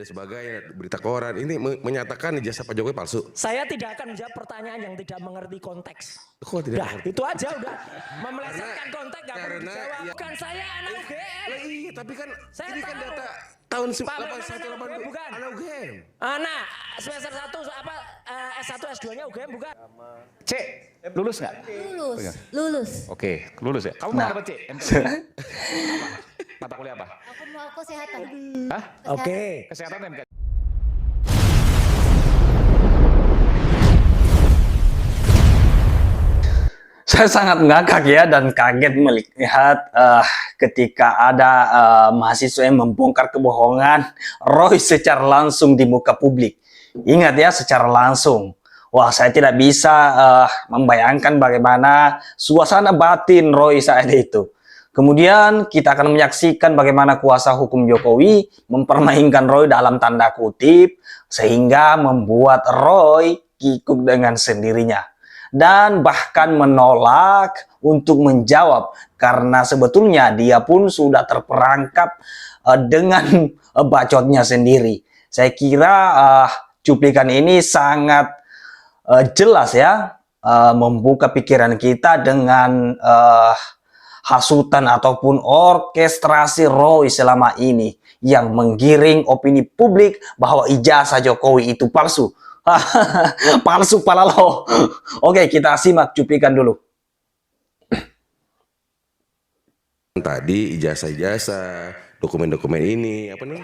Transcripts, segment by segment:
Sebagai berita koran ini menyatakan ijazah Pak Jokowi palsu. Saya tidak akan menjawab pertanyaan yang tidak mengerti konteks. Kok tidak? Nah, itu aja udah memelesetkan konteks gak perlu dijawab. Ya, bukan saya anak UGM. Iya, tapi kan saya ini tahu. kan data tahun 8182 bukan. Anak UGM. Nah, semester 1 apa S1 S2-nya UGM bukan? C, lulus nggak? Lulus. Oke, lulus ya. Kamu mau apa, C? Mata kuliah apa? Aku mau kesehatan. Hah? Oke. Kesehatan MK. Saya sangat ngakak ya dan kaget melihat ketika ada mahasiswa yang membongkar kebohongan Roy secara langsung di muka publik. Ingat ya, secara langsung. Wah, saya tidak bisa membayangkan bagaimana suasana batin Roy saat itu. Kemudian kita akan menyaksikan bagaimana kuasa hukum Jokowi mempermainkan Roy dalam tanda kutip sehingga membuat Roy kikuk dengan sendirinya. Dan bahkan menolak untuk menjawab karena sebetulnya dia pun sudah terperangkap dengan bacotnya sendiri. Saya kira cuplikan ini sangat jelas ya, membuka pikiran kita dengan hasutan ataupun orkestrasi Roy selama ini yang menggiring opini publik bahwa ijazah Jokowi itu palsu. Palsu palalo. Oke, kita simak cuplikan dulu. Tadi ijazah dokumen-dokumen ini apa nih?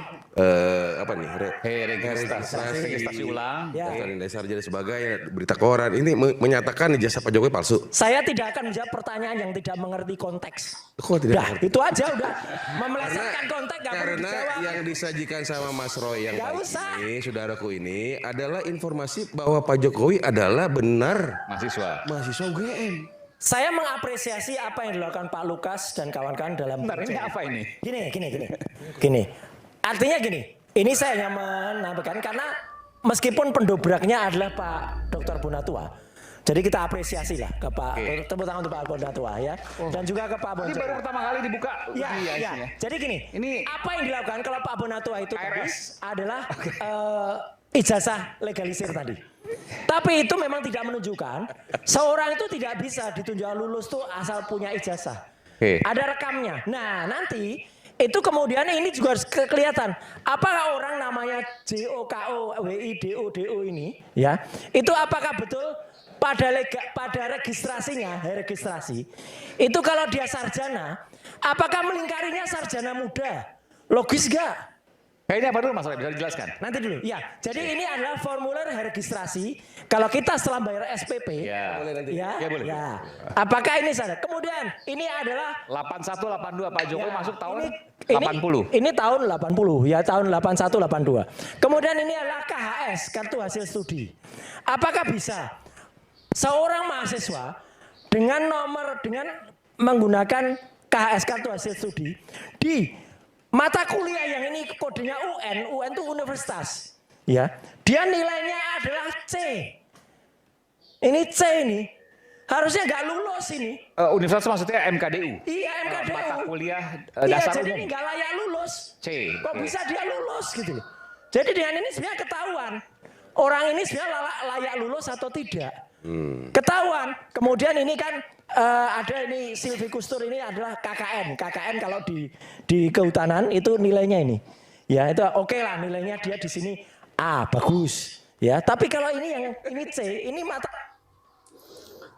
Registrasi ulang. Ya. Dasar jadi sebagai berita koran ini menyatakan ijazah Pak Jokowi palsu. Saya tidak akan menjawab pertanyaan yang tidak mengerti konteks. Kok tidak? Nah, itu aja udah memelesetkan konteks gak perlu Karena dijawab. yang disajikan sama Mas Roy yang Gak baik usah. ini, saudaraku ini adalah informasi bahwa Pak Jokowi adalah benar Mahasiswa. mahasiswa UGM. Saya mengapresiasi apa yang dilakukan Pak Lukas dan kawan-kawan dalam Bentar, ini apa ini? Gini. Artinya gini, ini saya hanya menambahkan karena meskipun pendobraknya adalah Pak Dr. Bonatua, jadi kita apresiasi lah ke Pak, tepuk tangan untuk Pak Bonatua ya, dan juga ke Pak Ini Bonjol. baru pertama kali dibuka. Ya. Isinya. Jadi gini, Ini- apa yang dilakukan kalau Pak Bonatua itu tadi KRS. adalah ijazah legalisir tadi. Tapi itu memang tidak menunjukkan seorang itu tidak bisa ditunjuk lulus tuh asal punya ijazah. Oke. Ada rekamnya. Nah, nanti itu kemudian ini juga harus kelihatan apakah orang namanya JOKOWIDODO ini ya, itu apakah betul pada registrasinya, registrasi itu kalau dia sarjana, apakah melingkarinya sarjana muda? Logis gak? Ini apa dulu Mas Roy? Bisa dijelaskan? Nanti dulu. Ya, jadi ini adalah formulir registrasi. Kalau kita setelah bayar SPP, Ya. ya, boleh. ya. Apakah ini sadar? Kemudian ini adalah 81, 82 Pak Jokowi ya, masuk tahun ini, 80. Ini tahun 80 ya, tahun 81 82. Kemudian ini adalah KHS, kartu hasil studi. Apakah bisa seorang mahasiswa dengan menggunakan KHS, kartu hasil studi di mata kuliah yang ini kodenya UN itu universitas, ya. Dia nilainya adalah C. Ini C ini. Harusnya nggak lulus ini. Universitas maksudnya MKDU. Iya, MKDU. Mata kuliah Iya, dasar jadi umum. ini nggak layak lulus. C. Kok Oke. bisa dia lulus gitu loh. Jadi dengan ini sebenarnya ketahuan. Orang ini sebenarnya layak lulus atau tidak. Ketahuan. Kemudian ini kan ada ini silvicultur ini adalah KKN. KKN kalau di kehutanan itu nilainya ini. Ya, itu oke lah nilainya dia di sini A, bagus. Ya, tapi kalau ini yang ini C, ini mata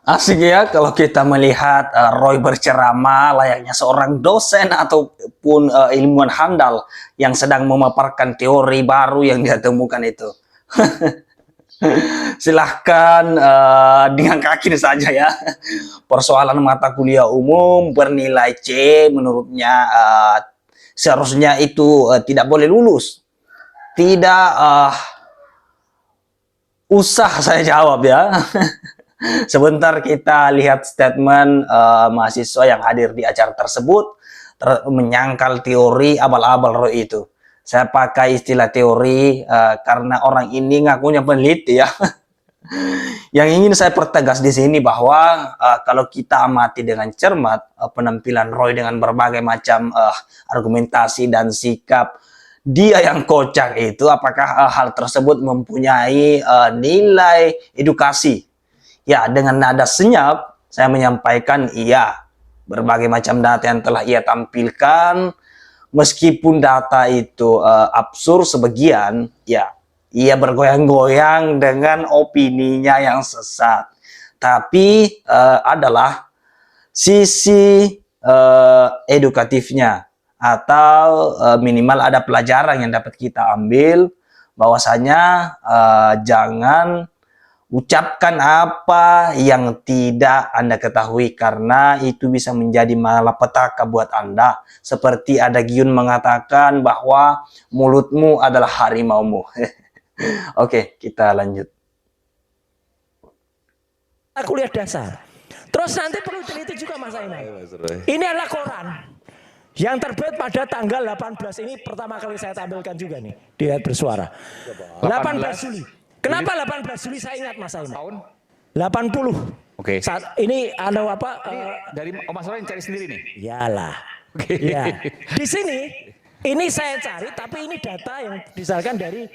Asik ya kalau kita melihat Roy berceramah layaknya seorang dosen ataupun ilmuwan handal yang sedang memaparkan teori baru yang dia temukan itu. Silahkan dengan kaki saja ya. Persoalan mata kuliah umum bernilai C menurutnya seharusnya itu tidak boleh lulus. Tidak usah saya jawab ya. Sebentar kita lihat statement mahasiswa yang hadir di acara tersebut menyangkal teori abal-abal Roy itu. Saya pakai istilah teori karena orang ini ngakunya peneliti ya. Yang ingin saya pertegas di sini bahwa kalau kita amati dengan cermat penampilan Roy dengan berbagai macam argumentasi dan sikap dia yang kocak itu apakah hal tersebut mempunyai nilai edukasi. Ya, dengan nada senyap saya menyampaikan iya. Berbagai macam data yang telah ia tampilkan, meskipun data itu absurd sebagian, ya ia bergoyang-goyang dengan opininya yang sesat. Tapi adalah sisi edukatifnya, atau minimal ada pelajaran yang dapat kita ambil, bahwasanya jangan ucapkan apa yang tidak Anda ketahui, karena itu bisa menjadi malapetaka buat Anda. Seperti ada Gyun mengatakan bahwa mulutmu adalah harimaumu. Oke, kita lanjut. Kuliah dasar. Terus nanti perlu teliti juga Mas Aiman. Ini adalah koran yang terbit pada tanggal 18 ini, pertama kali saya tampilkan juga nih di Hayat Bersuara. 18 Juli. Kenapa 18 Juli saya ingat Mas Aiman? Tahun? 80. Oke. Saat ini ada apa? Dari Mas Roy cari sendiri nih. Yalah. Oke. Ya. Di sini ini saya cari, tapi ini data yang disalurkan dari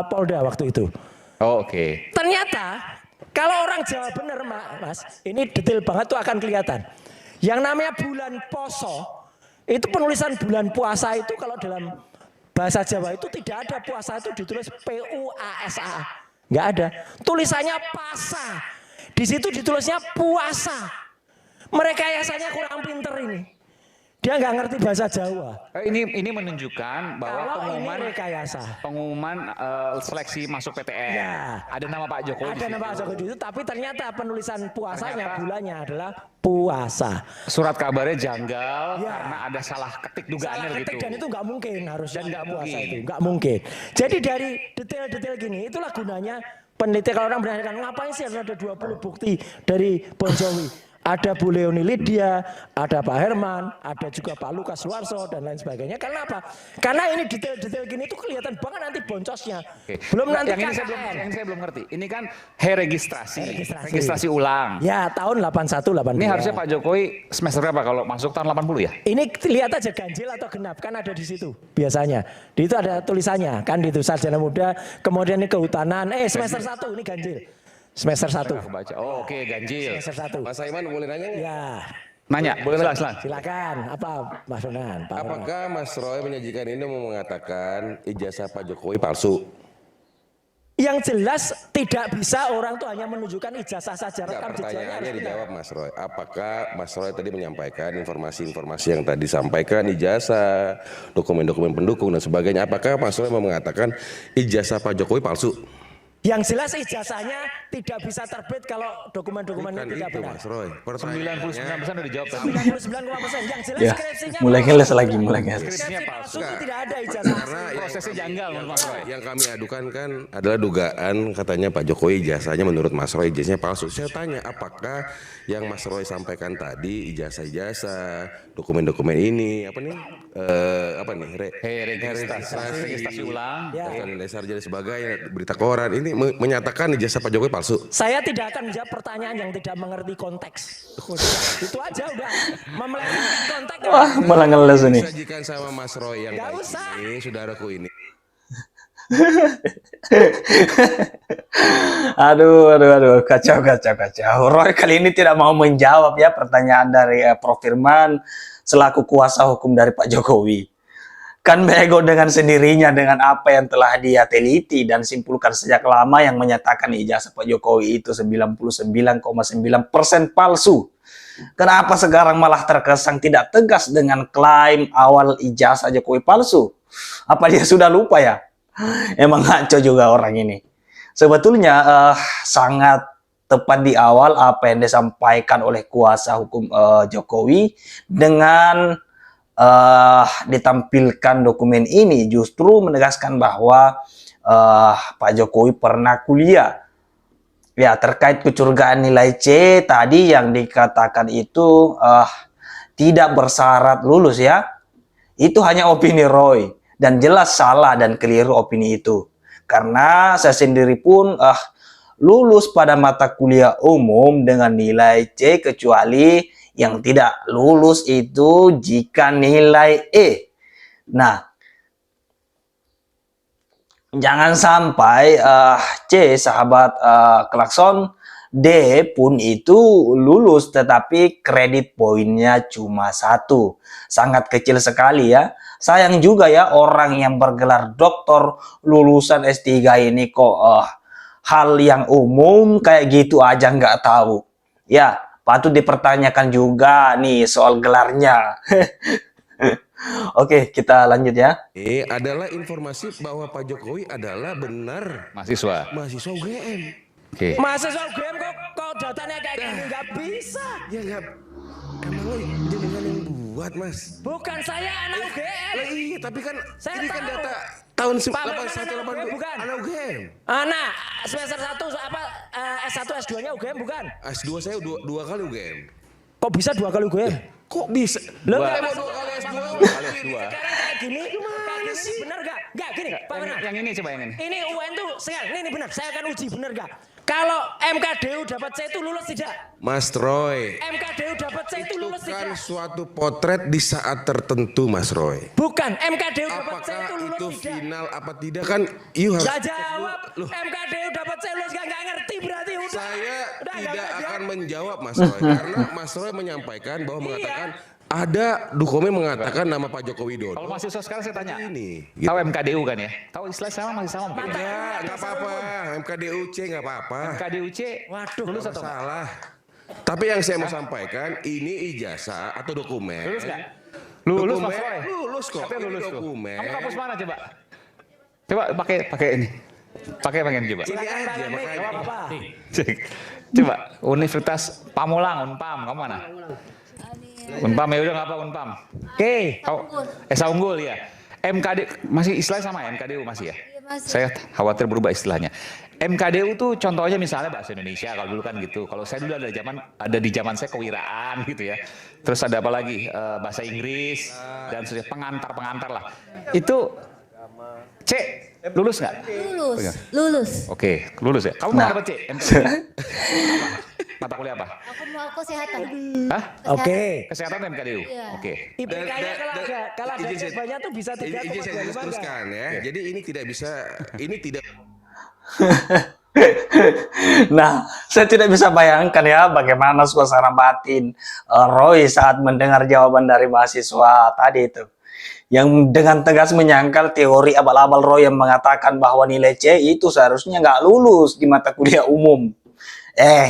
Polda waktu itu. Oh, oke. Ternyata kalau orang Jawa bener Mas, ini detail banget tuh akan kelihatan. Yang namanya bulan Poso, itu penulisan bulan puasa itu kalau dalam bahasa Jawa itu tidak ada, puasa itu ditulis P-U-A-S-A. Nggak ada. Tulisannya pasa. Di situ ditulisnya puasa. Mereka yayasannya kurang pinter ini. Dia nggak ngerti bahasa Jawa. Ini menunjukkan bahwa Kalau ini rekayasa. pengumuman seleksi masuk PTN. Ya. Ada nama Pak Jokowi. Ada nama Pak Jokowi itu, tapi ternyata penulisan puasanya bulannya adalah puasa. Surat kabarnya janggal Ya. karena ada salah ketik dugaannya Salah ketik gitu. dan itu nggak mungkin, harusnya Dan nggak nggak puasa mungkin. itu, nggak mungkin. Jadi dari detail-detail gini, itulah gunanya peneliti. Kalau orang bertanya ngapain sih harus ada 20 bukti dari Bon Jovi? Ada Bu Leoni Lydia, ada Pak Herman, ada juga Pak Lukas Suarso dan lain sebagainya. Karena apa? Karena ini detail-detail gini itu kelihatan banget nanti boncosnya. Oke. Belum nanti yang ini saya belum ngerti. Ini kan registrasi. Registrasi ulang. Ya, tahun 81 82. Ini harusnya Pak Jokowi semester berapa kalau masuk tahun 80 ya? Ini lihat aja ganjil atau genap, kan ada di situ biasanya. Di itu ada tulisannya, kan di itu sarjana muda, kemudian ini kehutanan, semester 1 ini ganjil. Semester 1. Aku baca. Oh, oke, ganjil. Semester 1. Mas Aiman boleh nanya nggak? Ya, Nanya, boleh silakan. silakan. Apa Mas Ronan? Pak Ronan. Apakah Mas Roy menyajikan ini mau mengatakan ijazah Pak Jokowi palsu? Yang jelas tidak bisa orang tuh hanya menunjukkan ijazah saja, Enggak, rekam jejaknya harus pertanyaannya benar. dijawab Mas Roy. Apakah Mas Roy tadi menyampaikan informasi-informasi yang tadi disampaikan, ijazah, dokumen-dokumen pendukung dan sebagainya. Apakah Mas Roy mau mengatakan ijazah Pak Jokowi palsu? Yang jelas ijazahnya tidak bisa terbit kalau dokumen-dokumennya Bukan tidak itu benar. Mas Roy. 99% udah dijawab tadi. 99,%. Yang jelas Ya, skripsinya mulai palsu. ngeles lagi, mulai ngeles. Skripsi Skripsinya palsu palsu. itu tidak ada ijazah. Karena Prosesnya janggal menurut Mas Roy. yang kami adukan kan adalah dugaan katanya Pak Jokowi ijazahnya menurut Mas Roy ijazahnya palsu. Saya tanya apakah yang Mas Roy sampaikan tadi ijazah-ijazah, dokumen-dokumen ini apa nih? Registrasi ulang. daftar nilai sarjana sebagainya, berita koran ini menyatakan ijazah Pak Jokowi palsu. Saya tidak akan menjawab pertanyaan yang tidak mengerti konteks. Itu aja udah memelesetkan konteks. Wah, malah ngeles ini. Disajikan sama Mas Roy yang Nggak baik usah. ini, saudaraku ini. Aduh, kacau. Roy kali ini tidak mau menjawab ya pertanyaan dari Prof. Firman selaku kuasa hukum dari Pak Jokowi. Kan bego dengan sendirinya dengan apa yang telah dia teliti dan simpulkan sejak lama yang menyatakan ijazah Pak Jokowi itu 99,9% palsu. Kenapa sekarang malah terkesan tidak tegas dengan klaim awal ijazah Jokowi palsu? Apa dia sudah lupa ya? Emang ngaco juga orang ini. Sebetulnya sangat tepat di awal apa yang disampaikan oleh kuasa hukum Jokowi dengan ditampilkan dokumen ini justru menegaskan bahwa Pak Jokowi pernah kuliah. Ya, terkait kecurigaan nilai C tadi yang dikatakan itu tidak bersyarat lulus ya. Itu hanya opini Roy dan jelas salah dan keliru opini itu. Karena saya sendiri pun lulus pada mata kuliah umum dengan nilai C kecuali yang tidak lulus itu jika nilai E. Nah, Jangan sampai C sahabat klakson, D pun itu lulus tetapi kredit poinnya cuma 1. Sangat kecil sekali ya. Sayang juga ya orang yang bergelar doktor lulusan S3 ini kok hal yang umum kayak gitu aja nggak tahu. Ya, patut dipertanyakan juga nih soal gelarnya. Oke, kita lanjut ya. Adalah informasi bahwa Pak Jokowi adalah benar Mahasiswa. mahasiswa UGM. Oke. Mahasiswa UGM kok datanya kayak gini nggak bisa. Ya nggak, emang lo jenengan yang buat mas? Bukan saya anak UGM. Lah iya, tapi kan Saya ini kan tahu. data tahun Pak, bukan 8182 bukan. anak UGM. Anak semester 1 apa S1 S2-nya UGM bukan? S2 saya dua kali UGM. Kok bisa 2 kali UGM? Kok bisa? Lo Dua. nggak Mau masuk 2 kali S2? Kali S2. Sekarang kayak gini bener gak? Gak gini, Pak benar. Yang ini coba yang ini. Ini UN tuh sekarang ini benar. Saya akan uji bener gak? Kalau MKDU dapat C itu lulus tidak? Mas Roy, MKDU dapat C itu itu lulus kan tidak? suatu potret di saat tertentu Mas Roy. Bukan, MKDU dapat C itu Apakah lulus itu tidak? final apa tidak kan you harus Gak jawab. Loh, MKDU dapat C lulus gak ngerti berarti udah. saya Udah, tidak nggak akan jawab. menjawab Mas Roy karena Mas Roy menyampaikan bahwa mengatakan ada dokumen mengatakan nama Pak Joko Widodo. Kalau mahasiswa sekarang saya tanya. Ini. Tahu MKDU kan ya? Tahu istilah sama masih sama mungkin. Enggak apa-apa. MKDUC enggak apa-apa. MKDUC. Waduh, lulus Nggak atau enggak? salah. Tapi yang saya mau sampaikan ini ijazah atau dokumen. Lulus enggak? Lulus Mas Dokumen, Roy. lulus kok. Siapa yang Ini lulus tuh? dokumen. Kamu kampus mana coba? Coba pakai ini. Pakai pengen coba. Ini aja Gak makanya. apa-apa. Cek. Coba Universitas Pamulang Unpam, kamu mana? Unpam ya udah nggak apa Unpam. Oke. Kau Esa Unggul ya. MKD masih istilah sama ya MKDU masih ya? Iya, masih. Saya khawatir berubah istilahnya. MKDU tuh contohnya misalnya bahasa Indonesia kalau dulu kan gitu. Kalau saya dulu ada di zaman saya kewiraan gitu ya. Terus ada apa lagi bahasa Inggris dan pengantar lah. Itu C lulus nggak? Lulus. Lulus. Oke lulus ya. Kamu mau dapat C? MKDU? Mata kuliah apa? Aku kesehatan. Hah? Oke. Kesehatan MKDU. Iya. Oke. IPK-nya kalau ada izin saya- banyak tuh bisa 3,25 izin saya nggak? teruskan ya. Jadi ini tidak bisa, ini tidak Nah, saya tidak bisa bayangkan ya bagaimana suasana batin Roy saat mendengar jawaban dari mahasiswa tadi itu. Yang dengan tegas menyangkal teori abal-abal Roy yang mengatakan bahwa nilai C itu seharusnya nggak lulus di mata kuliah umum.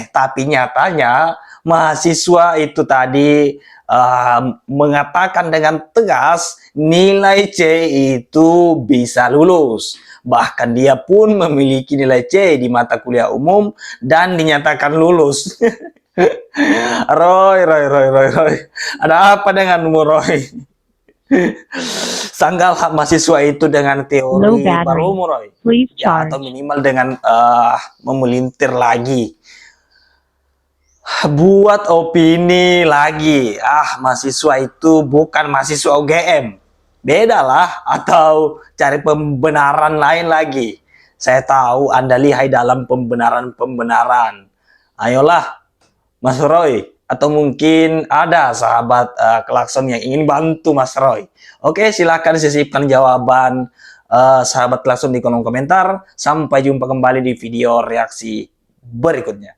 Tapi nyatanya mahasiswa itu tadi mengatakan dengan tegas nilai C itu bisa lulus. Bahkan dia pun memiliki nilai C di mata kuliah umum dan dinyatakan lulus. Roy. Ada apa denganmu, Roy? Sanggal mahasiswa itu dengan teori Low battery. barumu, Roy. Please Ya, charge. atau minimal dengan memelintir lagi. Buat opini lagi. Mahasiswa itu bukan mahasiswa UGM. Beda lah, atau cari pembenaran lain lagi. Saya tahu Anda lihai dalam pembenaran-pembenaran. Ayolah, Mas Roy. Atau mungkin ada sahabat klakson yang ingin bantu Mas Roy. Oke, silakan sisipkan jawaban sahabat klakson di kolom komentar. Sampai jumpa kembali di video reaksi berikutnya.